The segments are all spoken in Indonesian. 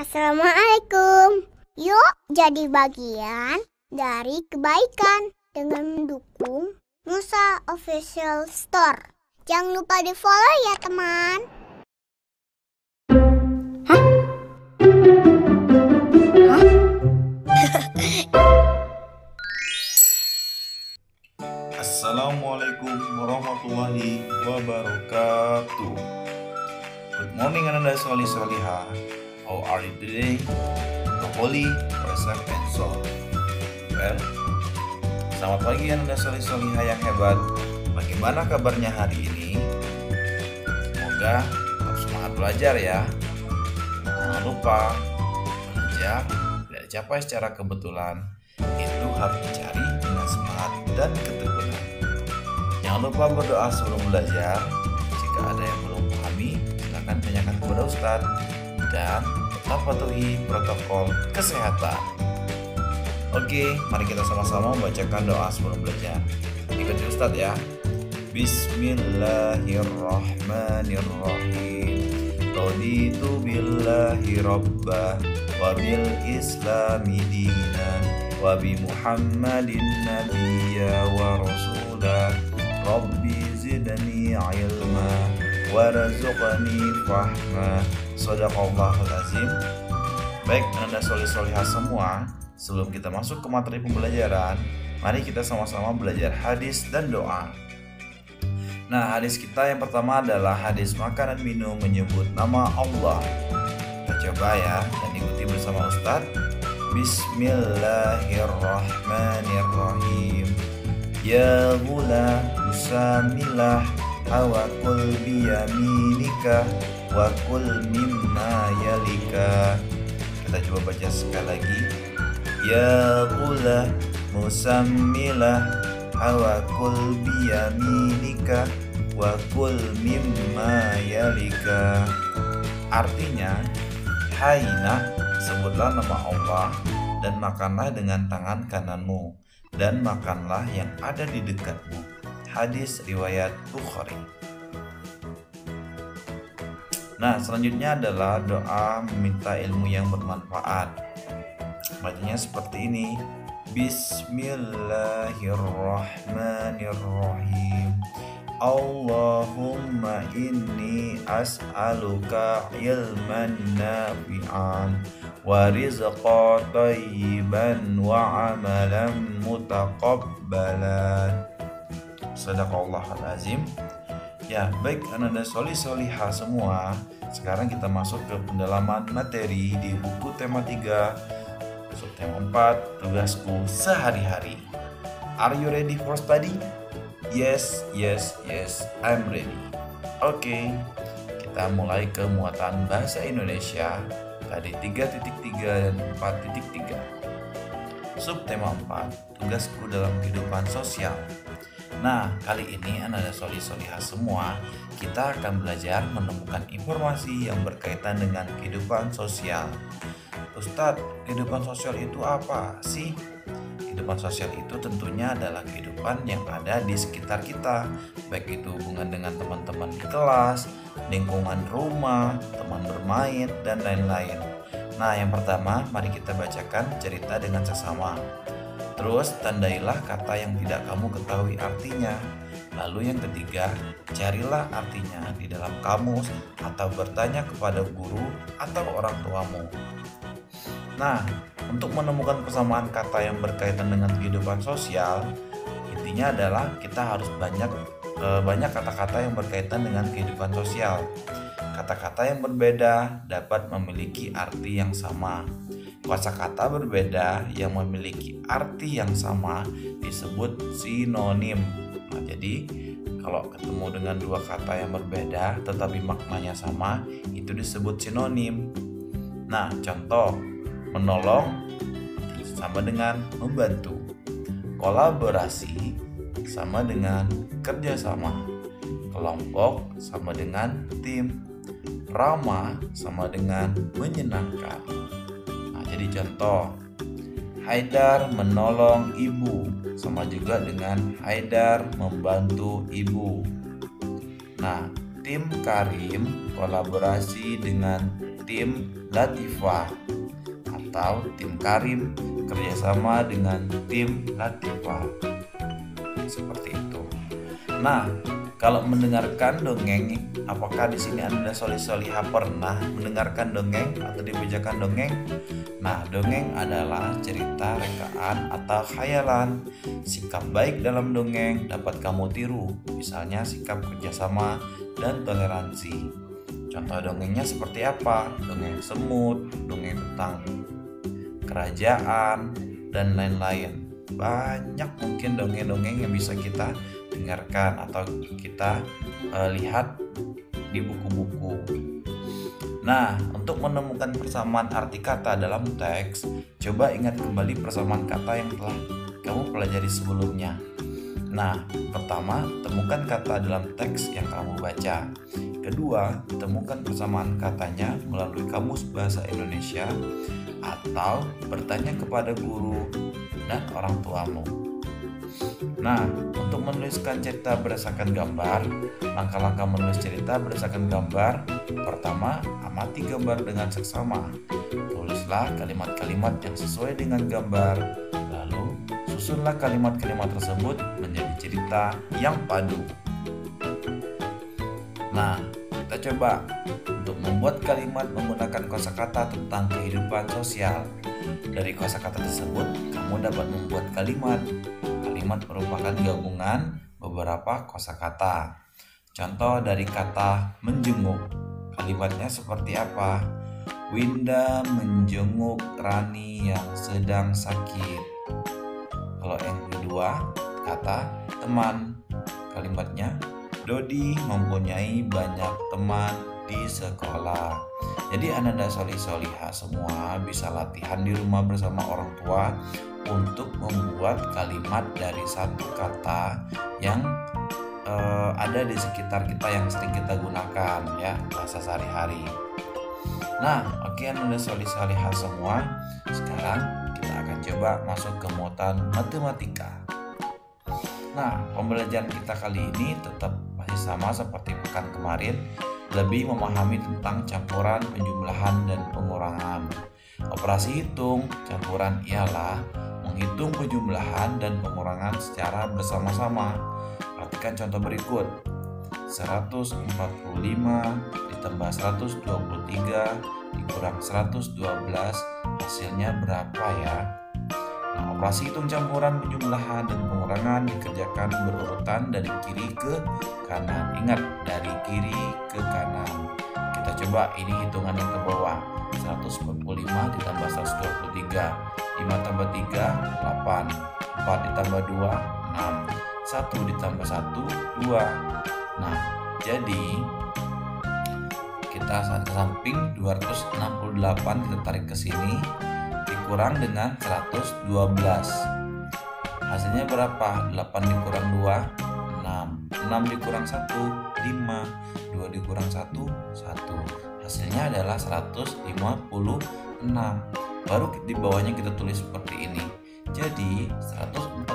Assalamualaikum. Yuk jadi bagian dari kebaikan dengan mendukung Nusa Official Store. Jangan lupa di follow ya teman. Assalamualaikum warahmatullahi wabarakatuh. Good morning Ananda Solih Solihah. How are you today? Hopefully or safe and sound. Well, selamat pagi Ananda Solih Solihah yang hebat. Bagaimana kabarnya hari ini? Semoga tetap semangat belajar ya. Jangan lupa belajar tidak dicapai secara kebetulan. Itu harus dicari dengan semangat dan ketekunan. Jangan lupa berdoa sebelum belajar. Jika ada yang belum pahami, silakan tanyakan kepada Ustadz. Dan tetap patuhi protokol kesehatan. Oke, mari kita sama-sama membacakan doa sebelum belajar. Ikuti Ustadz ya. Bismillahirrahmanirrahim. Raditu billahi rabbah wa bil islami dinan wa bi Muhammadin nabiyya wa rasulah. Rabbi zidni ilma warzuqni fahma. Shadaqallahul azim. Baik Ananda Solih Solihah semua, sebelum kita masuk ke materi pembelajaran, mari kita sama-sama belajar hadis dan doa. Nah, hadis kita yang pertama adalah hadis makan dan minum menyebut nama Allah. Kita coba ya dan ikuti bersama Ustadz. Bismillahirrahmanirrahim. Ya ghulam bismillah hawakul biyaminika wa kul mimma yalika. Kita coba baca sekali lagi. Ya ghulam musammilah hawakul biyaminika wa kul mimma yalika. Artinya, hai nak, sebutlah nama Allah dan makanlah dengan tangan kananmu dan makanlah yang ada di dekatmu. Hadis riwayat Bukhari. Nah, selanjutnya adalah doa meminta ilmu yang bermanfaat. Bacanya seperti ini. Bismillahirrahmanirrahim. Allahumma inni as'aluka ilman nafi'an wa rizqan thayyiban wa amalan mutaqabbalan. Shadaqallahul azim. Ya, baik Ananda Solih Solihah semua. Sekarang kita masuk ke pendalaman materi di buku tema 3, subtema 4, tugasku sehari-hari. Are you ready for study? Yes, I'm ready. Oke, kita mulai ke muatan bahasa Indonesia tadi 3.3 dan 4.3. Subtema 4, tugasku dalam kehidupan sosial. Nah, kali ini Ananda Solih Solihah semua, kita akan belajar menemukan informasi yang berkaitan dengan kehidupan sosial. Ustadz, kehidupan sosial itu apa sih? Kehidupan sosial itu tentunya adalah kehidupan yang ada di sekitar kita, baik itu hubungan dengan teman-teman di kelas, lingkungan rumah, teman bermain, dan lain-lain. Nah, yang pertama, mari kita bacakan cerita dengan sesama. Terus tandailah kata yang tidak kamu ketahui artinya. Lalu yang ketiga, carilah artinya di dalam kamus atau bertanya kepada guru atau orang tuamu. Nah, untuk menemukan persamaan kata yang berkaitan dengan kehidupan sosial, intinya adalah kita harus banyak kata-kata yang berkaitan dengan kehidupan sosial. Kata-kata yang berbeda dapat memiliki arti yang sama. Kosakata berbeda yang memiliki arti yang sama disebut sinonim. Nah, jadi kalau ketemu dengan dua kata yang berbeda tetapi maknanya sama, itu disebut sinonim. Nah, contoh, menolong sama dengan membantu. Kolaborasi sama dengan kerjasama. Kelompok sama dengan tim. Ramah sama dengan menyenangkan. Jadi contoh, Haidar menolong ibu sama juga dengan Haidar membantu ibu. Nah, tim Karim kolaborasi dengan tim Latifah atau tim Karim kerjasama dengan tim Latifah. Seperti itu. Nah, kalau mendengarkan dongeng, apakah di sini Anda solih-solihah pernah mendengarkan dongeng atau dibacakan dongeng? Nah, dongeng adalah cerita, rekaan, atau khayalan. Sikap baik dalam dongeng dapat kamu tiru, misalnya sikap kerjasama dan toleransi. Contoh dongengnya seperti apa? Dongeng semut, dongeng tentang kerajaan, dan lain-lain. Banyak mungkin dongeng-dongeng yang bisa kita dengarkan atau kita lihat di buku-buku. Nah, untuk menemukan persamaan arti kata dalam teks, coba ingat kembali persamaan kata yang telah kamu pelajari sebelumnya. Nah, pertama, temukan kata dalam teks yang kamu baca. Kedua, temukan persamaan katanya melalui kamus bahasa Indonesia atau bertanya kepada guru dan orang tuamu. Nah, untuk menuliskan cerita berdasarkan gambar, langkah-langkah menulis cerita berdasarkan gambar. Pertama, amati gambar dengan seksama. Tulislah kalimat-kalimat yang sesuai dengan gambar. Lalu, susunlah kalimat-kalimat tersebut menjadi cerita yang padu. Nah, kita coba untuk membuat kalimat menggunakan kosakata tentang kehidupan sosial. Dari kosakata tersebut, kamu dapat membuat kalimat. Kalimat merupakan gabungan beberapa kosakata. Contoh dari kata menjenguk. Kalimatnya seperti apa? Winda menjenguk Rani yang sedang sakit. Kalau yang kedua, kata teman. Kalimatnya Dodi mempunyai banyak teman di sekolah. Jadi Ananda solih-solihah semua bisa latihan di rumah bersama orang tua untuk membuat kalimat dari satu kata yang ada di sekitar kita yang sering kita gunakan ya, bahasa sehari-hari. Nah, oke Ananda solih-solihah semua. Sekarang kita akan coba masuk ke muatan matematika. Nah, pembelajaran kita kali ini tetap masih sama seperti pekan kemarin, lebih memahami tentang campuran, penjumlahan, dan pengurangan. Operasi hitung campuran ialah menghitung penjumlahan dan pengurangan secara bersama-sama. Perhatikan contoh berikut. 145 ditambah 123 dikurang 112 hasilnya berapa ya? Nah, operasi hitung campuran, penjumlahan, dan pengurangan dikerjakan berurutan dari kiri ke kanan. Ingat, dari kiri ke kanan. Kita coba ini hitungan yang ke bawah. 145 ditambah 123. 5 tambah 3, 8. 4 ditambah 2, 6. 1 ditambah 1, 2. Nah, jadi kita samping 268 kita tarik ke sini dikurang dengan 112. Hasilnya berapa? 8 dikurang 2, 6. 6 dikurang 1, 5. 2 dikurang 1, 1. Hasilnya adalah 156. Baru di bawahnya kita tulis seperti ini. Jadi 145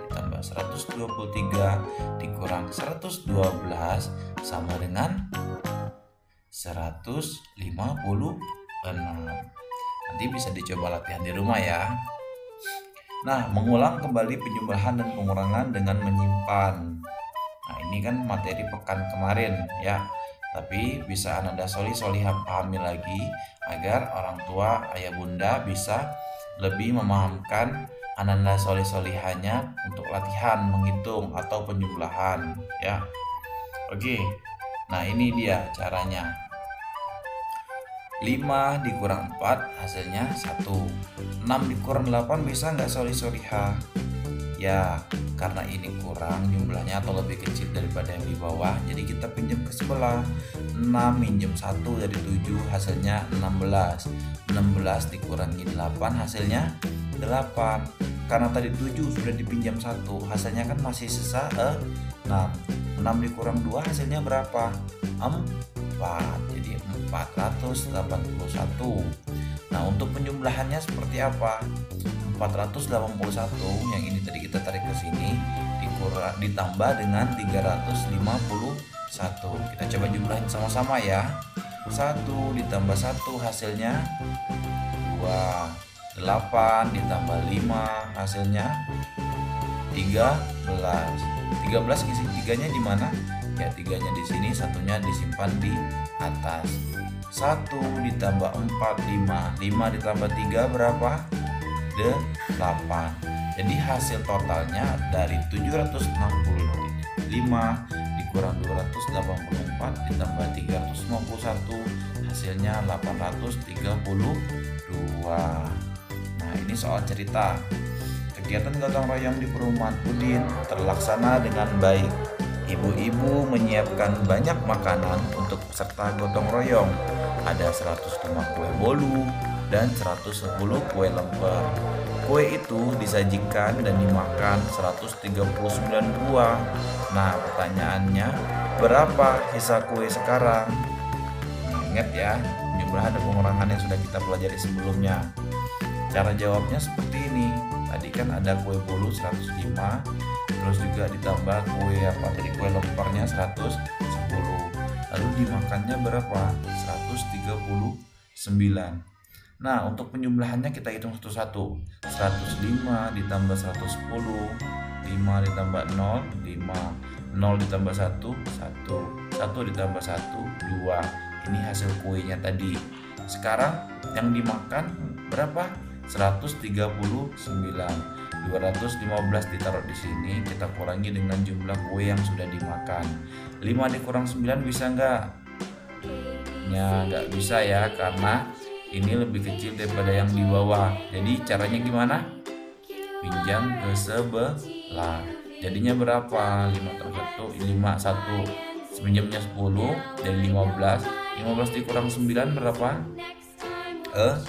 ditambah 123 dikurang 112 sama dengan 156. Nanti bisa dicoba latihan di rumah ya. Nah, mengulang kembali penjumlahan dan pengurangan dengan menyimpan. Nah, ini kan materi pekan kemarin ya. Tapi bisa Ananda solihah pahami lagi agar orang tua, ayah bunda bisa lebih memahamkan Ananda solihahnya untuk latihan menghitung atau penjumlahan ya. Oke. Nah, ini dia caranya. 5 dikurang 4 hasilnya 1. 6 dikurang 8 bisa nggak solihah? Ya, karena ini kurang jumlahnya atau lebih kecil daripada yang di bawah, jadi kita pinjam ke sebelah. 6 minjem 1 dari 7 hasilnya 16. 16 dikurangi 8 hasilnya 8. Karena tadi 7 sudah dipinjam 1, hasilnya kan masih sisa 6. 6 dikurang 2 hasilnya berapa? 4. Jadi 481. Nah, untuk penjumlahannya seperti apa? 481 yang ini tadi kita tarik ke sini ditambah dengan 351. Kita coba jumlahin sama-sama ya. 1 ditambah 1 hasilnya 2. 8 ditambah 5 hasilnya 13. 13 isi 3-nya di mana? Ya 3-nya di sini, satunya disimpan di atas. 1 ditambah 4 5. 5 ditambah 3 berapa? 8. Jadi hasil totalnya dari 765 dikurang 284 ditambah 351 hasilnya 832. Nah, ini soal cerita. Kegiatan gotong royong di perumahan Udin terlaksana dengan baik. Ibu-ibu menyiapkan banyak makanan untuk peserta gotong royong. Ada 105 kue bolu dan 110 kue lemper. Kue itu disajikan dan dimakan 139 buah. Nah, pertanyaannya, berapa sisa kue sekarang? Ingat ya, jumlah dan pengurangan yang sudah kita pelajari sebelumnya. Cara jawabnya seperti ini. Tadi kan ada kue bolu 105, terus juga ditambah kue kue lemparnya 110. Lalu dimakannya berapa? 139. Nah, untuk penjumlahannya kita hitung satu-satu. 105 ditambah 110, 5 ditambah 0, 5, 0 ditambah 1, 1, 1 ditambah 1, 2. Ini hasil kuenya tadi. Sekarang yang dimakan berapa? 139. 215 ditaruh di sini, kita kurangi dengan jumlah kue yang sudah dimakan. 5 dikurang 9 bisa nggak? Ya nggak bisa ya, karena ini lebih kecil daripada yang di bawah. Jadi caranya gimana? Pinjam ke sebelah. Jadinya berapa? 5 terbentuk 5 1. Pinjamnya 10 dari 15. 15 dikurang 9 berapa? 6.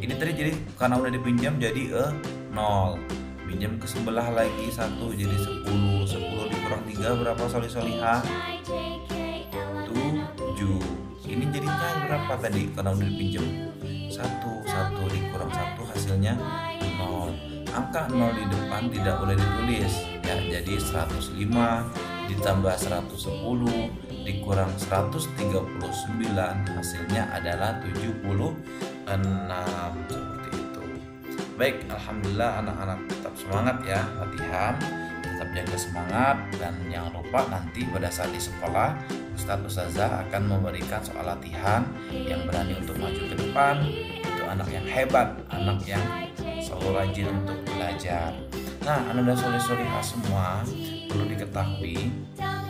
Ini tadi jadi karena udah dipinjam jadi 0. Pinjam ke sebelah lagi 1 jadi 10. 10 dikurang 3 berapa solihah? 7. Ini jadinya berapa tadi karena udah dipinjam? 1 dikurang 1 hasilnya 0. Angka 0 di depan tidak boleh ditulis ya. Jadi 105 ditambah 110 dikurang 139 hasilnya adalah 76. Seperti itu. Baik, alhamdulillah anak-anak tetap semangat ya latihan, tetap jaga semangat, dan jangan lupa nanti pada saat di sekolah Ustadz Ustazah akan memberikan soal latihan yang berani untuk maju ke depan. Itu anak yang hebat, anak yang selalu rajin untuk belajar. Nah, anak dan soleh-solehah semua perlu diketahui.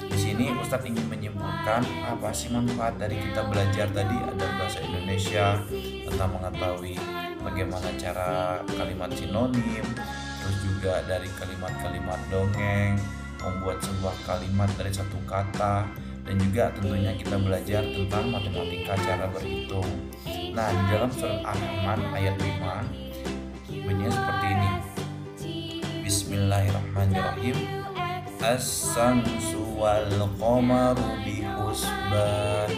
Di sini Ustadz ingin menyimpulkan apa sih manfaat dari kita belajar tadi. Ada bahasa Indonesia, tentang mengetahui bagaimana cara kalimat sinonim, terus juga dari kalimat-kalimat dongeng, membuat sebuah kalimat dari satu kata, dan juga tentunya kita belajar tentang matematika cara berhitung. Nah, di dalam surat Ar-Rahman ayat 5 bunyinya seperti ini. Bismillahirrahmanirrahim. As-samsu wal qamaru bihusban.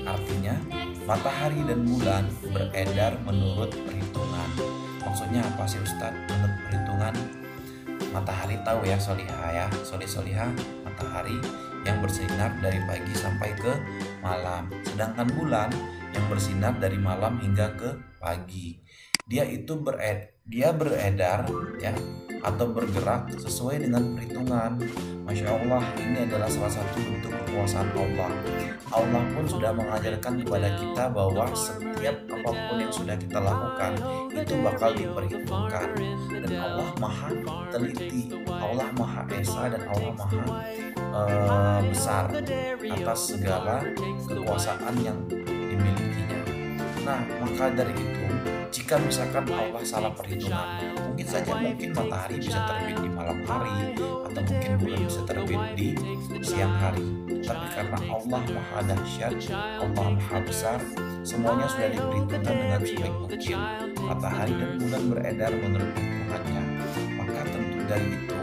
Artinya, matahari dan bulan beredar menurut perhitungan. Maksudnya apa sih Ustadz menurut perhitungan? Matahari tahu ya solihah ya, solihah, matahari yang bersinar dari pagi sampai ke malam. Sedangkan bulan yang bersinar dari malam hingga ke pagi. Dia beredar ya, atau bergerak sesuai dengan perhitungan. Masya Allah, ini adalah salah satu bentuk kekuasaan Allah. Allah pun sudah mengajarkan kepada kita bahwa setiap apapun yang sudah kita lakukan itu bakal diperhitungkan. Dan Allah maha teliti, Allah maha esa, dan Allah maha besar atas segala kekuasaan yang dimilikinya. Nah, maka dari itu, jika misalkan Allah salah perhitungan, mungkin matahari bisa terbit di malam hari, atau mungkin bulan bisa terbit di siang hari. Tapi karena Allah maha dahsyat, Allah maha besar, semuanya sudah diperhitungkan dengan sebaik mungkin. Matahari dan bulan beredar menurut perhitungannya. Maka tentu dari itu,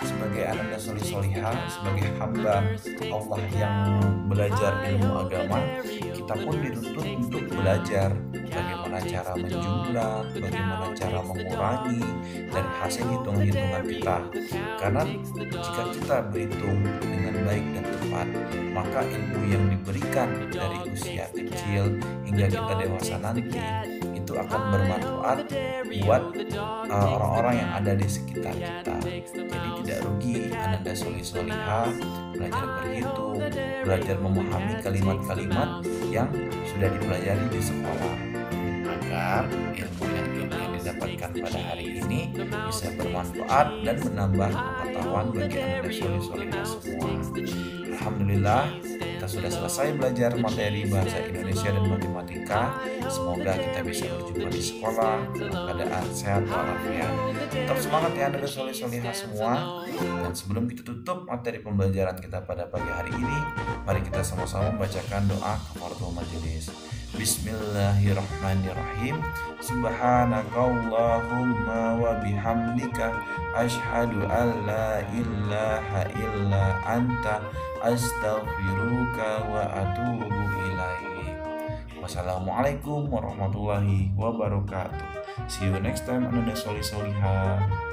sebagai anak dan solihah, sebagai hamba Allah yang belajar ilmu agama, kita pun dituntut untuk belajar bagaimana bagaimana cara menjumlah, bagaimana cara mengurangi dari hasil hitung-hitungan kita. Karena jika kita berhitung dengan baik dan tepat, maka ilmu yang diberikan dari usia kecil hingga kita dewasa nanti itu akan bermanfaat buat orang-orang yang ada di sekitar kita. Jadi tidak rugi Ananda solih-solihah belajar berhitung, belajar memahami kalimat-kalimat yang sudah dipelajari di sekolah, agar ilmu yang didapatkan pada hari ini bisa bermanfaat dan menambah pengetahuan bagi Ananda solih-solihah semua. Alhamdulillah, kita sudah selesai belajar materi bahasa Indonesia dan matematika. Semoga kita bisa berjumpa di sekolah dalam keadaan sehat walafiat. Tetap semangat ya Anda solih-solihah semua. Dan sebelum kita tutup materi pembelajaran kita pada pagi hari ini, mari kita sama-sama membacakan doa kafaratul majelis. Bismillahirrahmanirrahim. Subhanakallahumma wa bihamdika asyhadu an la ilaha illa anta astaghfiruka wa atubu ilaik. Wassalamualaikum warahmatullahi wabarakatuh. See you next time Ananda solih-solihah.